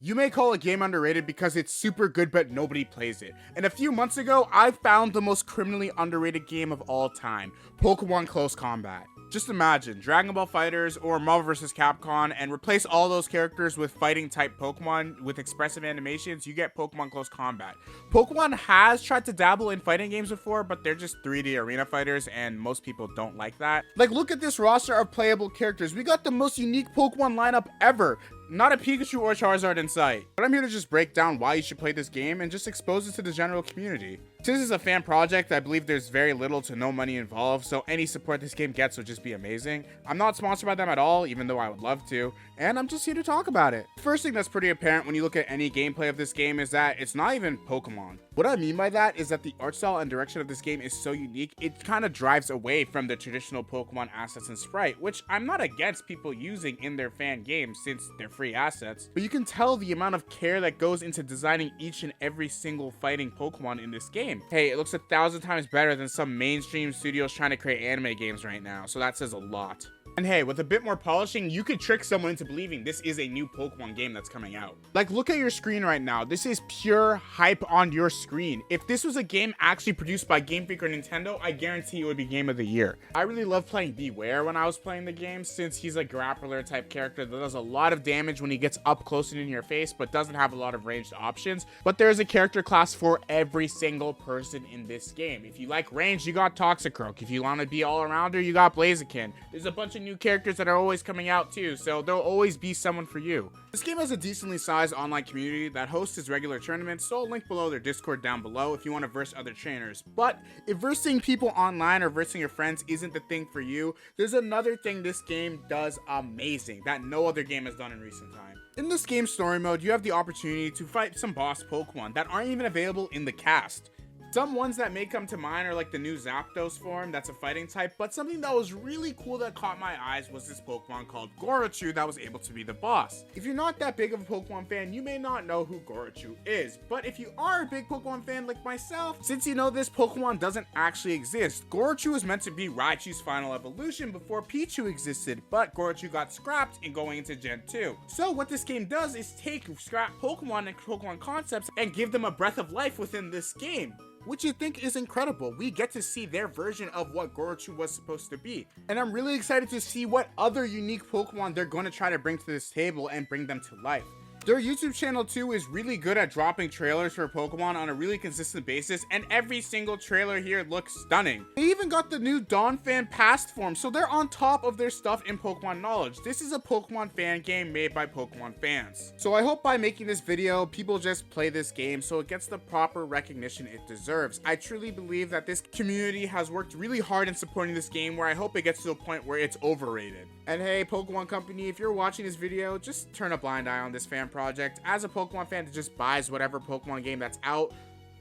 You may call a game underrated because it's super good but nobody plays it. And a few months ago, I found the most criminally underrated game of all time, Pokemon Close Combat. Just imagine Dragon Ball FighterZ or Marvel vs. Capcom and replace all those characters with fighting type Pokemon with expressive animations, you get Pokemon Close Combat. Pokemon has tried to dabble in fighting games before, but they're just 3D arena fighters and most people don't like that. Like, look at this roster of playable characters. We got the most unique Pokemon lineup ever. Not a Pikachu or Charizard in sight. But I'm here to just break down why you should play this game and just expose it to the general community. Since it's a fan project, I believe there's very little to no money involved, so any support this game gets would just be amazing. I'm not sponsored by them at all, even though I would love to, and I'm just here to talk about it. First thing that's pretty apparent when you look at any gameplay of this game is that it's not even Pokemon. What I mean by that is that the art style and direction of this game is so unique, it kind of drives away from the traditional Pokemon assets and sprite, which I'm not against people using in their fan games since they're free assets, but you can tell the amount of care that goes into designing each and every single fighting Pokemon in this game. Hey, it looks 1,000 times better than some mainstream studios trying to create anime games right now, so that says a lot. And hey, with a bit more polishing, you could trick someone into believing this is a new Pokemon game that's coming out. Like, look at your screen right now. This is pure hype on your screen. If this was a game actually produced by Game Freak or Nintendo, I guarantee it would be Game of the Year. I really love playing Beware when I was playing the game, since he's a grappler type character that does a lot of damage when he gets up close and in your face, but doesn't have a lot of ranged options. But there's a character class for every single person in this game. If you like range, you got Toxicroak. If you want to be all-arounder, you got Blaziken. There's a bunch of new characters that are always coming out too, so there'll always be someone for you. This game has a decently sized online community that hosts its regular tournaments, so I'll link below their Discord down below if you want to verse other trainers. But if versing people online or versing your friends isn't the thing for you, there's another thing this game does amazing that no other game has done in recent time. In this game's story mode, you have the opportunity to fight some boss Pokemon that aren't even available in the cast. Some ones that may come to mind are like the new Zapdos form, that's a fighting type, but something that was really cool that caught my eyes was this Pokemon called Gorochu that was able to be the boss. If you're not that big of a Pokemon fan, you may not know who Gorochu is, but if you are a big Pokemon fan like myself, since you know this Pokemon doesn't actually exist, Gorochu was meant to be Raichu's final evolution before Pichu existed, but Gorochu got scrapped in going into Gen 2. So what this game does is take scrapped Pokemon and Pokemon concepts and give them a breath of life within this game, which you think is incredible. We get to see their version of what Gorochu was supposed to be. And I'm really excited to see what other unique Pokemon they're going to try to bring to this table and bring them to life. Their YouTube channel too is really good at dropping trailers for Pokemon on a really consistent basis, and every single trailer here looks stunning. They even got the new Donphan past form, so they're on top of their stuff in Pokemon knowledge. This is a Pokemon fan game made by Pokemon fans. So I hope by making this video, people just play this game so it gets the proper recognition it deserves. I truly believe that this community has worked really hard in supporting this game, where I hope it gets to a point where it's overrated. And hey, Pokemon Company, if you're watching this video, just turn a blind eye on this fan project. As a Pokemon fan that just buys whatever Pokemon game that's out,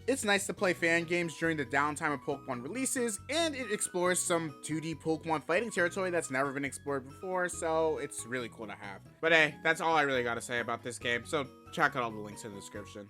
it's nice to play fan games during the downtime of Pokemon releases, and it explores some 2D Pokemon fighting territory that's never been explored before, so it's really cool to have. But hey, that's all I really gotta say about this game, so check out all the links in the description.